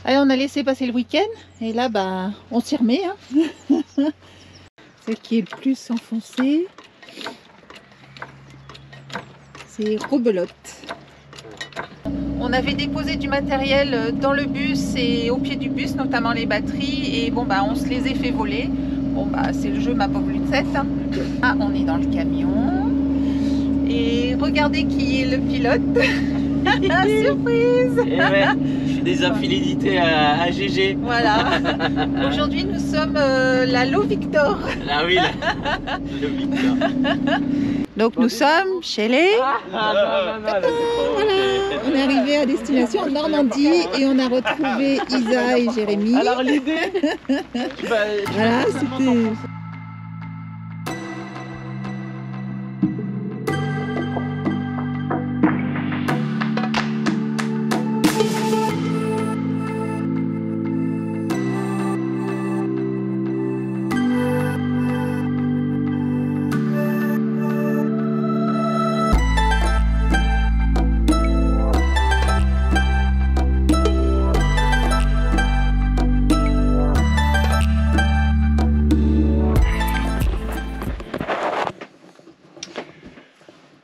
Allez, on a laissé passer le week-end et là, bah, on s'y remet. Hein. Celle qui est le plus enfoncée, c'est Rebelote. On avait déposé du matériel dans le bus et au pied du bus, notamment les batteries, et bon, bah, on se les a fait voler. Bon, bah, c'est le jeu ma pauvre Lucette. Hein. Ah, on est dans le camion. Et regardez qui est le pilote. Surprise. Et ouais, je suis des infidélités à GG. Voilà. Aujourd'hui, nous sommes la Lo Victor. Ah oui, le Victor. Donc nous sommes chez les... Voilà, on est arrivé à destination en Normandie et on a retrouvé Isa et Jérémy. Alors l'idée, voilà, c'était...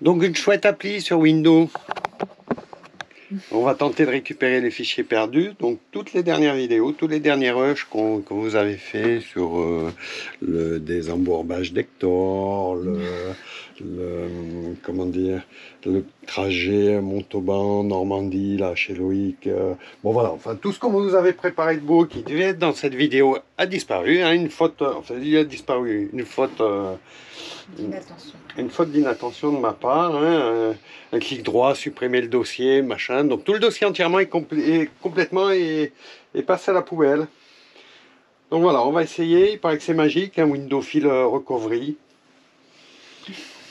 Donc une chouette appli sur Windows. On va tenter de récupérer les fichiers perdus. Donc toutes les dernières vidéos, tous les derniers rushs que vous avez fait sur le désembourbage d'Hector, comment dire, le trajet Montauban, Normandie, là chez Loïc. Bon voilà, enfin tout ce qu'on vous avait préparé de beau qui devait être dans cette vidéo a disparu. Hein, une faute, enfin il a disparu, une faute. Une faute d'inattention de ma part, hein, un clic droit, supprimer le dossier, machin. Donc tout le dossier entièrement est complètement passé à la poubelle. Donc voilà, on va essayer. Il paraît que c'est magique, un Windows File Recovery.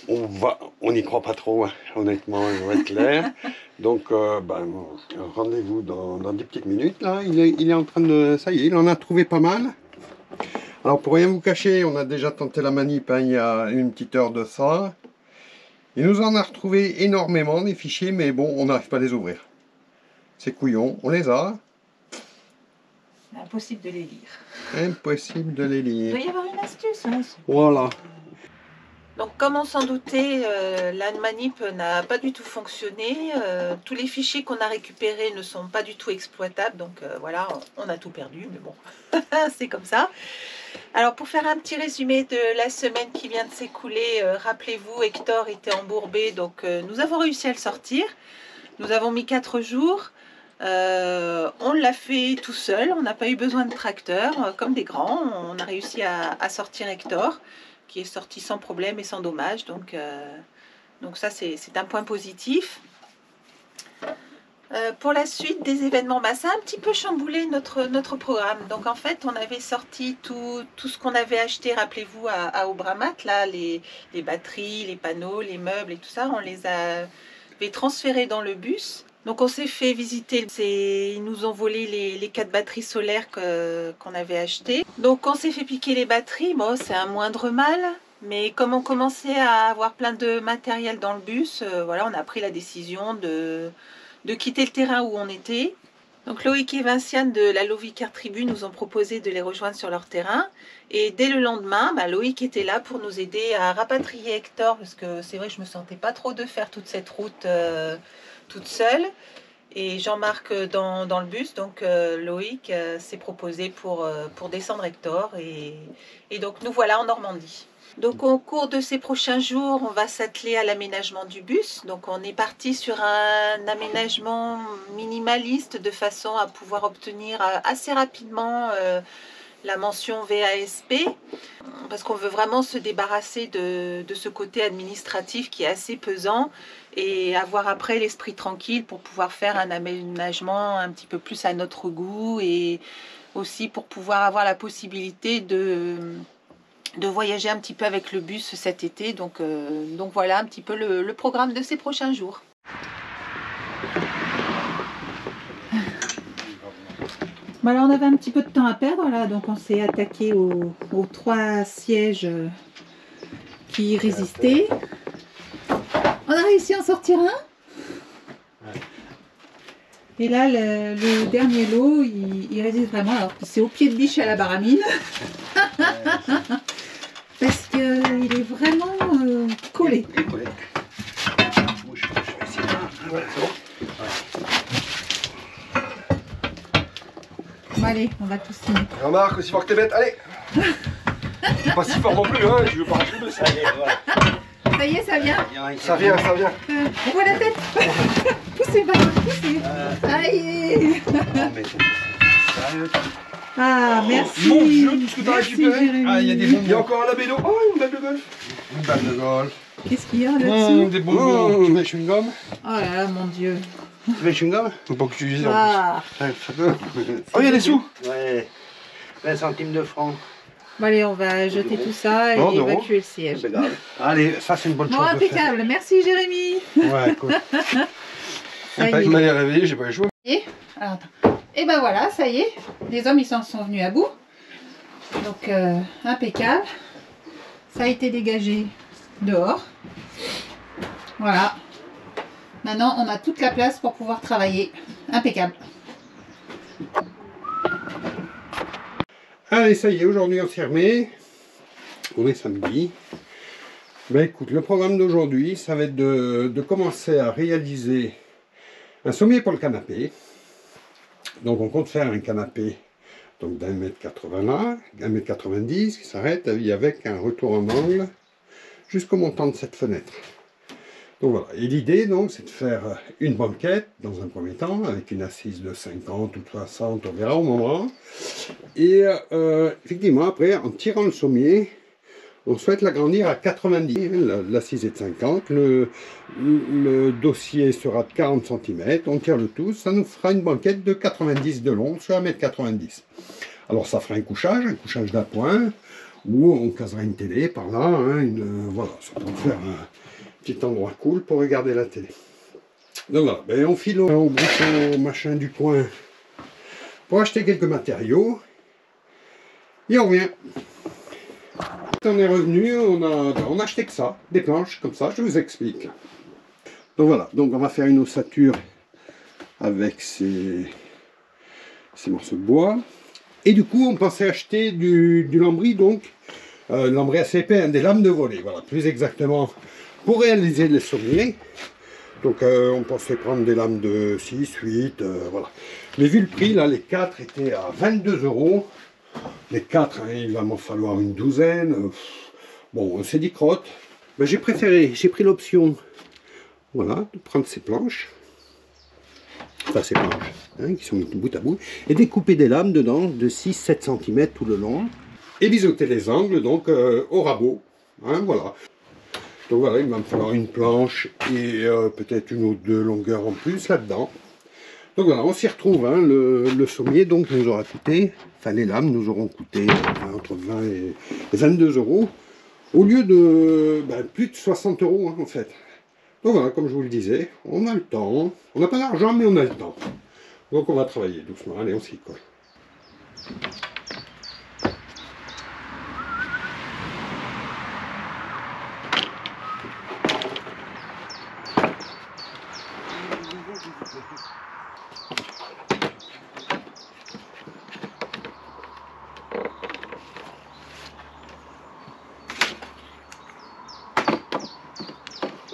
On n'y croit pas trop, hein, honnêtement, on va être clair. Donc rendez-vous dans 10 petites minutes. Là, il est en train de... Ça y est, il en a trouvé pas mal. Alors pour rien vous cacher, on a déjà tenté la manip, hein, il y a une petite heure de ça. Il nous en a retrouvé énormément des fichiers, mais bon, on n'arrive pas à les ouvrir. C'est couillon, on les a. Impossible de les lire. Impossible de les lire. Il doit y avoir une astuce. Hein. Voilà. Donc comme on s'en doutait, la manip n'a pas du tout fonctionné. Tous les fichiers qu'on a récupérés ne sont pas du tout exploitables. Donc voilà, on a tout perdu, mais bon, c'est comme ça. Alors pour faire un petit résumé de la semaine qui vient de s'écouler, rappelez-vous, Hector était embourbé, donc nous avons réussi à le sortir. Nous avons mis 4 jours. On l'a fait tout seul, on n'a pas eu besoin de tracteur, comme des grands. On a réussi à sortir Hector, qui est sorti sans problème et sans dommage. Donc ça, c'est un point positif. Pour la suite des événements, ça a un petit peu chamboulé notre programme. Donc en fait, on avait sorti tout ce qu'on avait acheté, rappelez-vous, à Aubramat, là, les batteries, les panneaux, les meubles et tout ça, on les avait transférés dans le bus. Donc on s'est fait visiter, ils nous ont volé les 4 batteries solaires qu'on avait achetées. Donc on s'est fait piquer les batteries, bon c'est un moindre mal, mais comme on commençait à avoir plein de matériel dans le bus, voilà, on a pris la décision de quitter le terrain où on était. Donc Loïc et Vinciane de la Lovicar Tribu nous ont proposé de les rejoindre sur leur terrain. Et dès le lendemain, Loïc était là pour nous aider à rapatrier Hector, parce que c'est vrai que je ne me sentais pas trop de faire toute cette route toute seule. Et Jean-Marc dans le bus, donc Loïc s'est proposé pour descendre Hector. Et donc nous voilà en Normandie. Donc au cours de ces prochains jours, on va s'atteler à l'aménagement du bus. Donc on est parti sur un aménagement minimaliste de façon à pouvoir obtenir assez rapidement la mention VASP, parce qu'on veut vraiment se débarrasser de ce côté administratif qui est assez pesant et avoir après l'esprit tranquille pour pouvoir faire un aménagement un petit peu plus à notre goût, et aussi pour pouvoir avoir la possibilité de voyager un petit peu avec le bus cet été. Donc voilà un petit peu le programme de ces prochains jours. Voilà, on avait un petit peu de temps à perdre là, donc on s'est attaqué aux 3 sièges qui résistaient. On a réussi à en sortir un. Et là, le dernier lot, il résiste vraiment. Alors, c'est au pied de biche à la baramine. Parce qu'il est vraiment collé. Il est collé. Moi, je vais essayer là. Voilà, c'est bon. Bon, allez, on va tous signer. Remarque, aussi fort que t'es bête, allez. Pas si fort non plus, hein, je veux pas rajouter ça. Allez, voilà. Ça y est, ça vient. Ça vient, ça vient. On voit la tête. Poussez, Barbara, poussez. Aïe. Ah, merci. Mon Dieu, tout ce que t'as Merci, récupéré. Jérémy. Ah, il y a des Il y a bonbons. encore un labello. Oh, une balle de golf. Une balle de golf. Qu'est-ce qu'il y a là-dessous? Des bonbons. Tu mets chewing-gum? Oh là là, mon Dieu. Tu mets chewing-gum? Faut pas que tu dises en Ah. Ça peut. Oh, il y a des sous. Ouais, 20 centimes de francs. Bon, allez, on va jeter tout ça et Non, d'euros. évacuer le siège. C'est grave. Allez, ça c'est une bonne Bon, chose de faire. impeccable. Merci, Jérémy. Ouais, cool. Ça y Il est. m'a réveillé, j'ai pas eu le choix. Alors, attends. Et ben voilà, ça y est. Les hommes, ils s'en sont venus à bout. Donc, impeccable. Ça a été dégagé dehors. Voilà. Maintenant, on a toute la place pour pouvoir travailler. Impeccable. Allez, ça y est, aujourd'hui on s'y remet. On est samedi. Ben écoute, le programme d'aujourd'hui, ça va être de commencer à réaliser un sommier pour le canapé. Donc on compte faire un canapé donc d'1 m 80 là, 1 m 90 qui s'arrête avec un retour en angle jusqu'au montant de cette fenêtre. Donc voilà, et l'idée donc c'est de faire une banquette dans un premier temps avec une assise de 50 ou 60, on verra au moment. Et effectivement après en tirant le sommier, on souhaite l'agrandir à 90, l'assise est de 50, le dossier sera de 40 cm, on tire le tout, ça nous fera une banquette de 90 de long sur 1 m 90. Alors ça fera un couchage d'appoint, où on casera une télé par là, hein, voilà, ça peut faire un petit endroit cool pour regarder la télé. Donc voilà, ben on file au bricot machin du coin pour acheter quelques matériaux, et on revient. On est revenu, on a acheté que ça, des planches comme ça, je vous explique. Donc voilà, donc on va faire une ossature avec ces morceaux de bois. Et du coup, on pensait acheter du lambris, donc lambris assez épais, hein, des lames de volet, voilà, plus exactement, pour réaliser les sommiers. Donc on pensait prendre des lames de 6, 8, voilà. Mais vu le prix, là, les 4 étaient à 22 €. Les 4, hein, il va m'en falloir une douzaine. Bon, on s'est dit crotte. Ben, j'ai pris l'option, voilà, de prendre ces planches. Enfin, ces planches, hein, qui sont mises bout à bout. Et découper des lames dedans de 6-7 cm tout le long. Et biseauter les angles, donc, au rabot. Hein, voilà. Donc voilà, il va me falloir une planche et peut-être une ou deux longueurs en plus là-dedans. Donc voilà, on s'y retrouve, hein, le sommier donc nous aura coûté, enfin les lames nous auront coûté entre 20 et 22 €, au lieu de plus de 60 € hein, en fait. Donc voilà, comme je vous le disais, on a le temps, on n'a pas d'argent mais on a le temps. Donc on va travailler doucement, allez on s'y colle.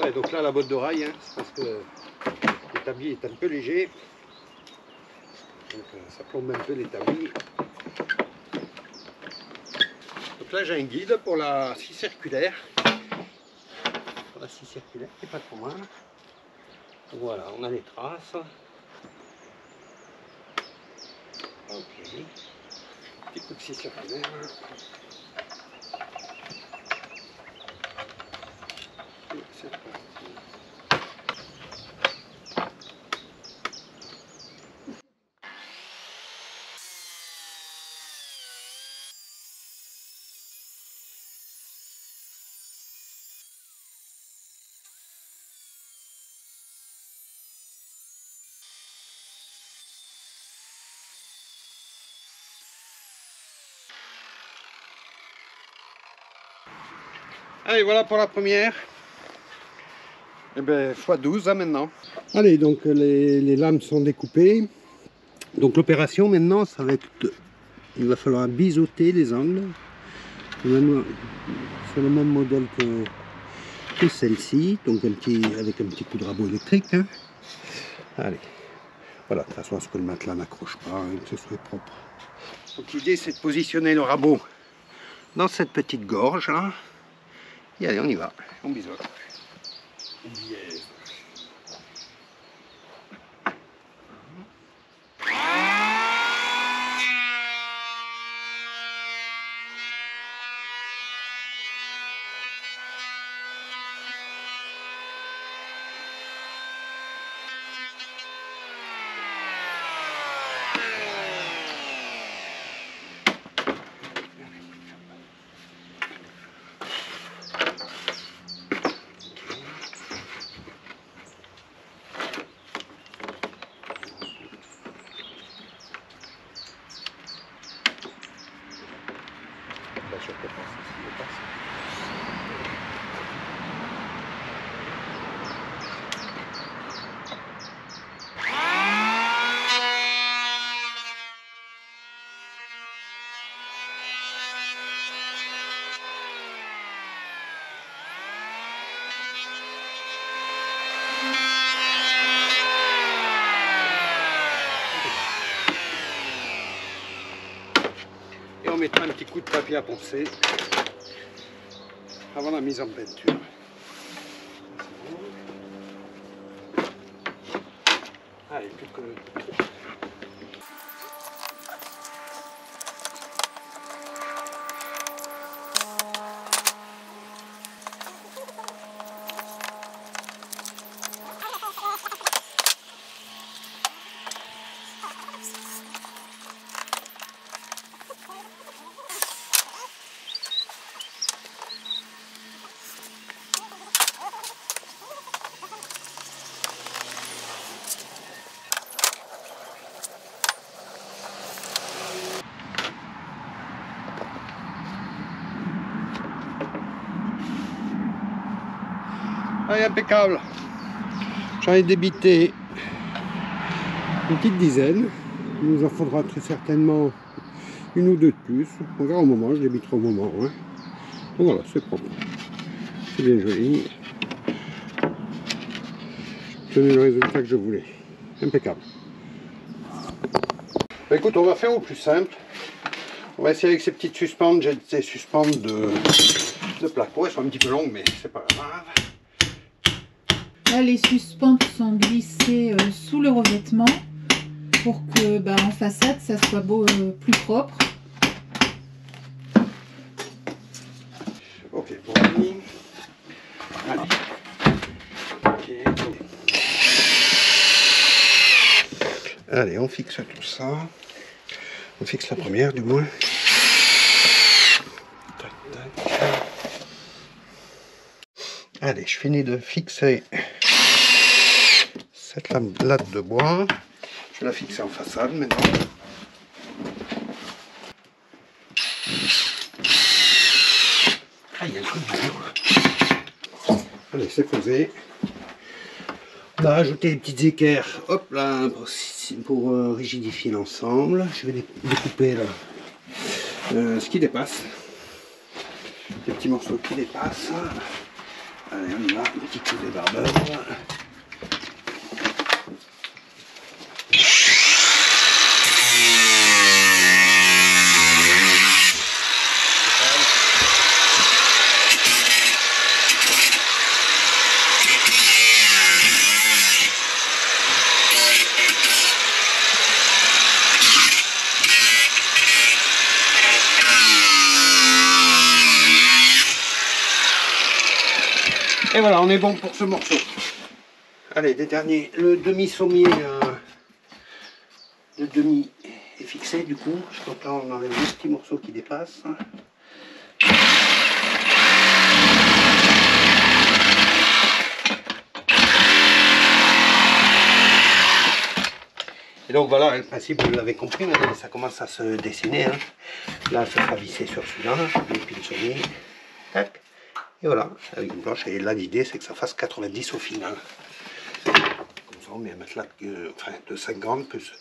Ouais, donc là la botte d'oreille, hein, c'est parce que l'établi est un peu léger. Donc ça plombe un peu l'établi. Donc là j'ai un guide pour la scie circulaire. Pour la scie circulaire qui n'est pas trop mal. Donc voilà, on a les traces. Ok. Petit coup de scie circulaire. Et c'est parti. Allez, voilà pour la première. Et bien, x12 hein, maintenant. Allez, donc les lames sont découpées. Donc l'opération maintenant, ça va être... Il va falloir biseauter les angles. C'est le même modèle que celle-ci. Donc avec un petit coup de rabot électrique. Hein. Allez. Voilà, de toute façon, à ce que le matelas n'accroche pas, hein, que ce soit propre. Donc l'idée, c'est de positionner le rabot dans cette petite gorge là. Et allez, on y va. On biseaute. On biaise. Et on mettra un petit coup de papier à poncer avant la mise en peinture. Allez, plus que... Allez, impeccable. J'en ai débité une petite dizaine. Il nous en faudra très certainement une ou deux de plus. On verra au moment, je débiterai au moment. Hein. Donc voilà, c'est propre. C'est bien joli. J'ai obtenu le résultat que je voulais. Impeccable. Bah, écoute, on va faire au plus simple. On va essayer avec ces petites suspentes. J'ai des suspentes de placo. Elles sont un petit peu longues, mais c'est pas grave. Là, les suspentes sont glissées sous le revêtement pour que en façade, ça soit plus propre. Ok, bon, allez. Okay. Allez, on fixe tout ça. On fixe la première, du moins. Tac, tac. Allez, je finis de fixer cette latte de bois. Je vais la fixer en façade maintenant. Ah, il y a le truc dur. Allez, c'est posé. On a rajouté des petites équerres, hop là, pour rigidifier l'ensemble. Je vais découper là, ce qui dépasse. Des petits morceaux qui dépassent. Allez, on y va, un petit coup de débardeur. Et voilà, on est bon pour ce morceau. Allez, des derniers. Le demi-sommier, le demi est fixé du coup. Donc là, on enlève les petits morceaux qui dépassent. Et donc voilà, le principe, vous l'avez compris, maintenant ça commence à se dessiner. Hein. Là, ça sera vissé sur celui-là, et puis le sommier. Tac. Et voilà, avec une planche. Et là, l'idée, c'est que ça fasse 90 au final. Comme ça, on met un matelas de 50 plus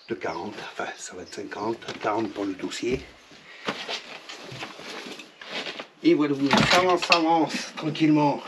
de 40. Enfin, ça va être 50, 40 pour le dossier. Et voilà, ça avance tranquillement.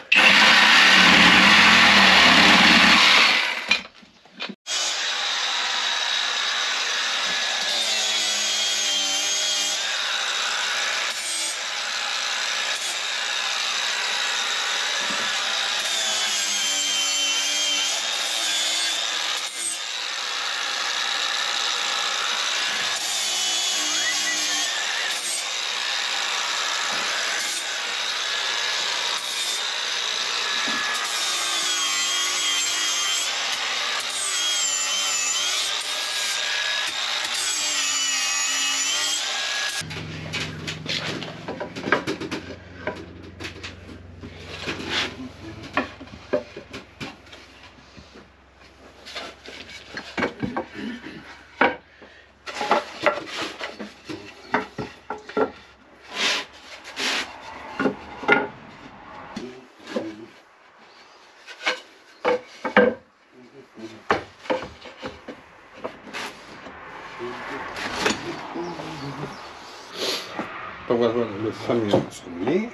Donc voilà le fameux sommier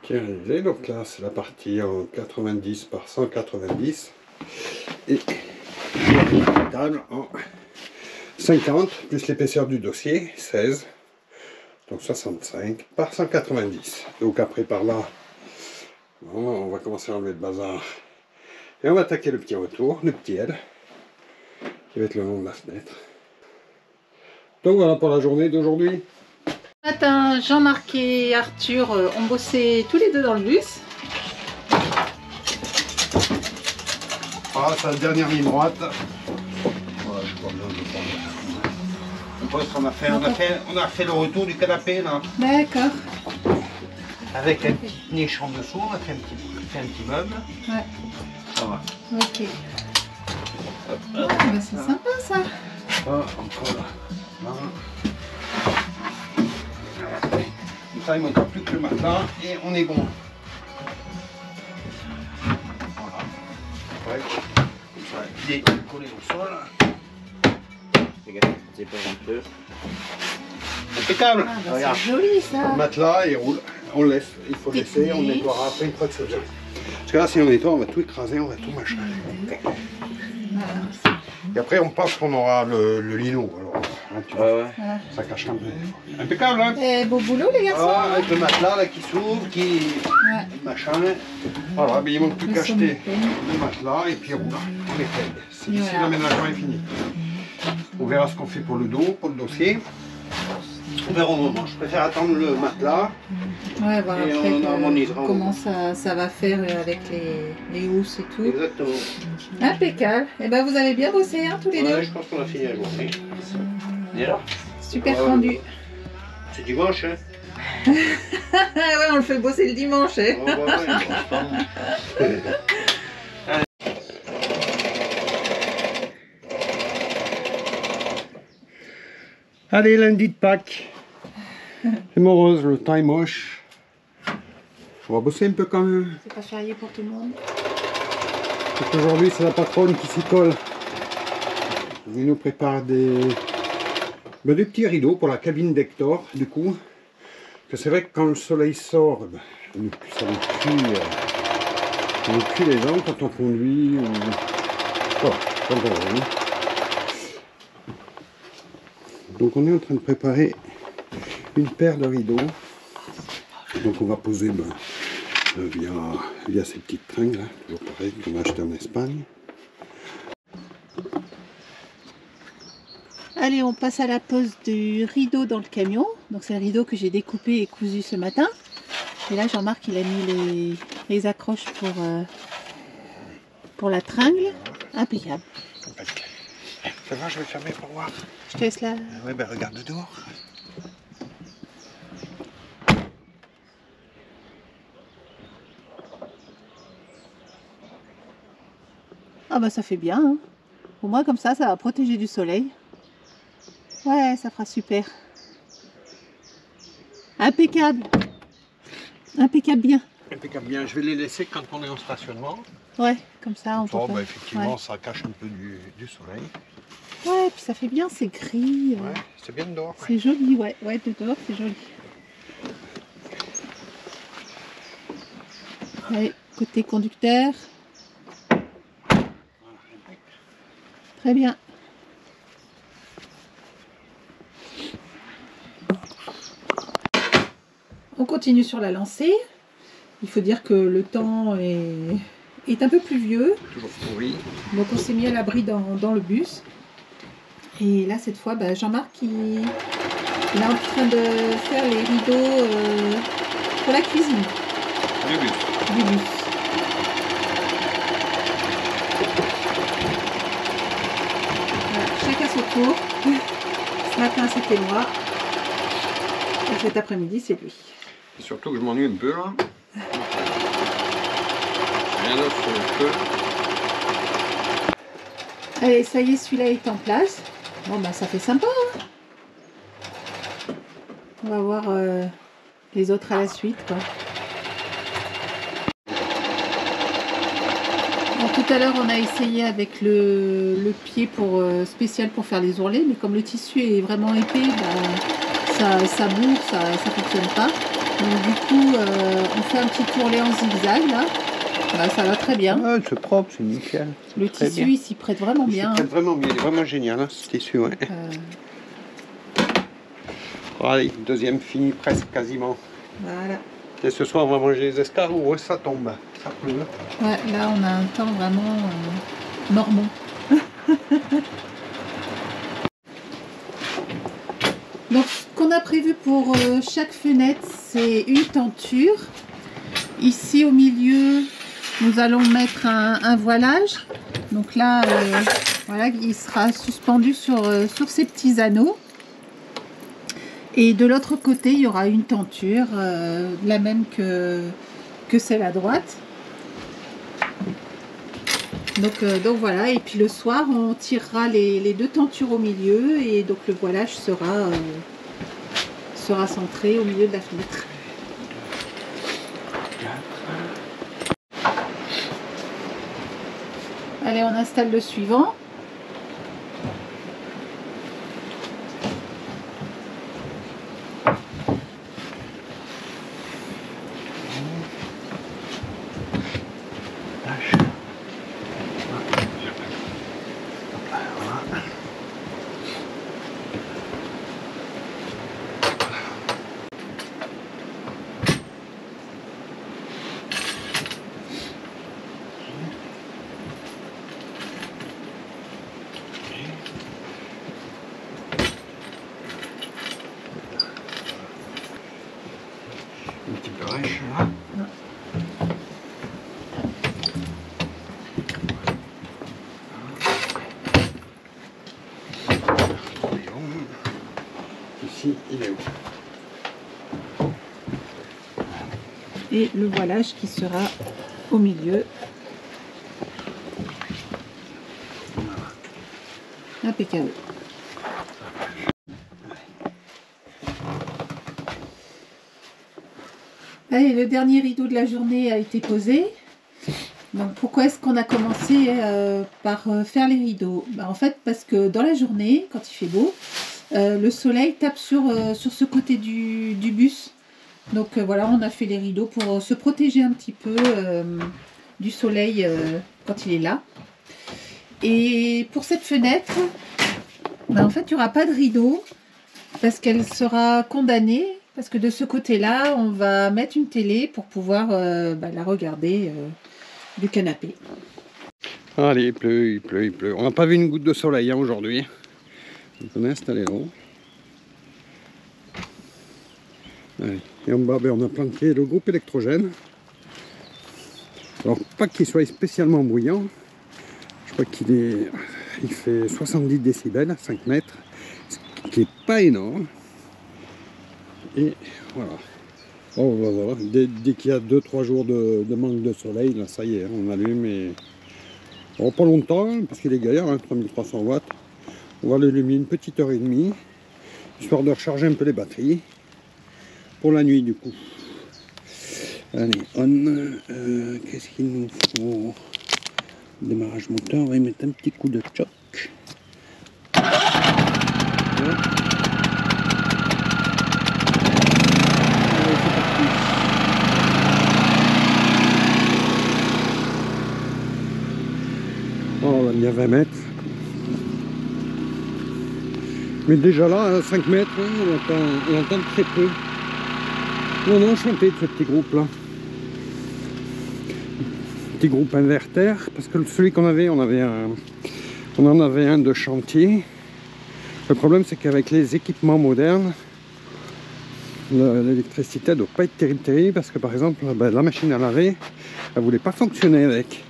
qui est réalisé. Donc là c'est la partie en 90 par 190 et la table en 50 plus l'épaisseur du dossier 16, donc 65 par 190. Donc après par là on va commencer à enlever le bazar et on va attaquer le petit retour, le petit L qui va être le long de la fenêtre. Donc voilà pour la journée d'aujourd'hui. Ce matin, Jean-Marc et Arthur ont bossé tous les deux dans le bus. Ah, c'est la dernière ligne droite. Voilà, je vois bien de prendre. On a fait le retour du canapé là. D'accord. Avec un petit niche en dessous, on a fait un petit meuble. Ouais. Ça va. Ok. Ah, bah c'est sympa ça. Ah, encore là. Comme ça, il ne manquera plus que le matelas et on est bon. Voilà. Ouais. Comme ça, il est collé au sol. Regarde, c'est pas un peu. Impeccable. Ah, bah Regarde. c'est joli ça. Le matelas, il roule. On laisse. Il faut laisser. On nettoiera après une fois que c'est bien. Parce que là, si on nettoie, on va tout écraser, on va tout machin. Voilà. Et après, on pense qu'on aura le lino. Alors, hein, tu vois, Ouais. Voilà. ça cache un peu. Impeccable, hein? Et beau boulot les garçons. Ah, avec le matelas là qui s'ouvre, qui Ouais. machin. Voilà, mais il manque plus Le qu'à acheter sommier. le matelas et puis on essaye. C'est d'ici Voilà. l'aménagement est fini. On verra ce qu'on fait pour le dos, pour le dossier. On verra au moment. Je préfère attendre le matelas. Ouais, voir Et après on harmonisera au comment moment. ça va faire avec les housses et tout. Exactement. Impeccable. Et ben vous avez bien bossé hein, tous les Ouais, deux. je pense qu'on a fini la journée. Déjà. Super Ouais. rendu. C'est dimanche, hein? Ah ouais, on le fait bosser le dimanche. Hein. Ouais, ouais, ouais. Allez, lundi de Pâques. C'est morose, le temps est moche. On va bosser un peu quand même. C'est pas férié pour tout le monde. Aujourd'hui, c'est la patronne qui s'y colle. Elle nous prépare des petits rideaux pour la cabine d'Hector, du coup. Que c'est vrai que quand le soleil sort, ben, ça nous cuit les jambes quand on conduit. Ou... Voilà, quand on roule. Donc on est en train de préparer une paire de rideaux. Donc on va poser via ces petites tringles, hein, toujours pareil qu'on a acheté en Espagne. Allez, on passe à la pose du rideau dans le camion. Donc c'est le rideau que j'ai découpé et cousu ce matin. Et là, Jean-Marc, il a mis les accroches pour la tringle. Impeccable. Ça va, je vais fermer pour voir. Je te laisse là. Oui, ben regarde dehors. Ah bah ça fait bien. Hein. Au moins comme ça va protéger du soleil. Ouais, ça fera super. Impeccable. Impeccable bien. Impeccable. Bien, je vais les laisser quand on est en stationnement. Ouais, comme ça, on Oh, peut bah, pas. effectivement, Ouais. ça cache un peu du soleil. Ouais, puis ça fait bien, c'est gris. Ouais, c'est bien dehors. C'est joli, ouais. Ouais, de dehors, c'est joli. Allez, côté conducteur. Très bien. On continue sur la lancée. Il faut dire que le temps est un peu pluvieux. Toujours pourri. Donc on s'est mis à l'abri dans le bus. Et là, cette fois, bah, Jean-Marc, il est en train de faire les rideaux pour la cuisine Du bus. du bus. Voilà, chacun son tour. Ce matin, c'était moi. Et cet après-midi, c'est lui. Surtout que je m'ennuie un peu là. Rien d'autre sur le feu. Allez, ça y est, celui-là est en place. Bon, bah, ça fait sympa. Hein. On va voir les autres à la suite, quoi. Bon, tout à l'heure, on a essayé avec le pied pour, spécial pour faire les ourlets, mais comme le tissu est vraiment épais, bah, ça bourre, ça fonctionne pas. Donc du coup, on fait un petit ourlet en zigzag, là. Bah, ça va très bien. Ah, c'est propre, c'est nickel. Le Très tissu, bien. il s'y prête vraiment bien. Il vraiment bien, il est vraiment génial hein, ce tissu. Ouais. Allez, deuxième fini presque quasiment. Voilà. Et ce soir on va manger les escargots, ouais, ça tombe, ça pleut. Ouais, là on a un temps vraiment normand. Donc ce qu'on a prévu pour chaque fenêtre, c'est une tenture. Ici au milieu, nous allons mettre un voilage. Donc là, voilà, il sera suspendu sur ces petits anneaux. Et de l'autre côté, il y aura une tenture, la même que celle à droite. Donc voilà, et puis le soir, on tirera les deux tentures au milieu et donc le voilage sera centré au milieu de la fenêtre. Allez, on installe le suivant. Un petit peu rêche là. Ici, il est où? Et le voilage qui sera au milieu. Impeccable. Allez, le dernier rideau de la journée a été posé. Donc pourquoi est-ce qu'on a commencé par faire les rideaux? En fait, parce que dans la journée, quand il fait beau, le soleil tape sur ce côté du bus. Donc voilà, on a fait les rideaux pour se protéger un petit peu du soleil quand il est là. Et pour cette fenêtre, en fait, il n'y aura pas de rideau parce qu'elle sera condamnée. Parce que de ce côté-là, on va mettre une télé pour pouvoir la regarder du canapé. Allez, il pleut, il pleut, il pleut. On n'a pas vu une goutte de soleil hein, aujourd'hui. Donc on est installé là. Allez. Et en bas, on a planté le groupe électrogène. Alors, pas qu'il soit spécialement bruyant. Je crois qu'il fait 70 décibels, 5 mètres. Ce qui n'est pas énorme. Et voilà. Oh, voilà. Dès qu'il y a 2-3 jours de manque de soleil, là, ça y est, on allume et... Oh, pas longtemps, parce qu'il est gaillard, hein, 3300 watts. On va l'allumer une petite heure et demie, histoire de recharger un peu les batteries. Pour la nuit, du coup. Allez, on. Qu'est-ce qu'il nous faut? Démarrage moteur, on va y mettre un petit coup de choc. Voilà. Allez, c'est parti. Oh, on a mis à 20 mètres. Mais déjà là, à 5 mètres, hein, on entend très peu. Non, non, enchanté de ce petit groupe là. Petit groupe inverter, parce que celui qu'on avait, on en avait un de chantier. Le problème, c'est qu'avec les équipements modernes, l'électricité ne doit pas être terrible, parce que par exemple, ben, la machine à laver, elle voulait pas fonctionner avec.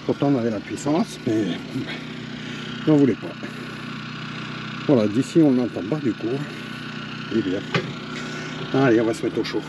Pourtant, on avait la puissance, mais on voulait pas. Voilà, d'ici, on n'entend pas du coup. Et bien. Allez, on va se mettre au chaud.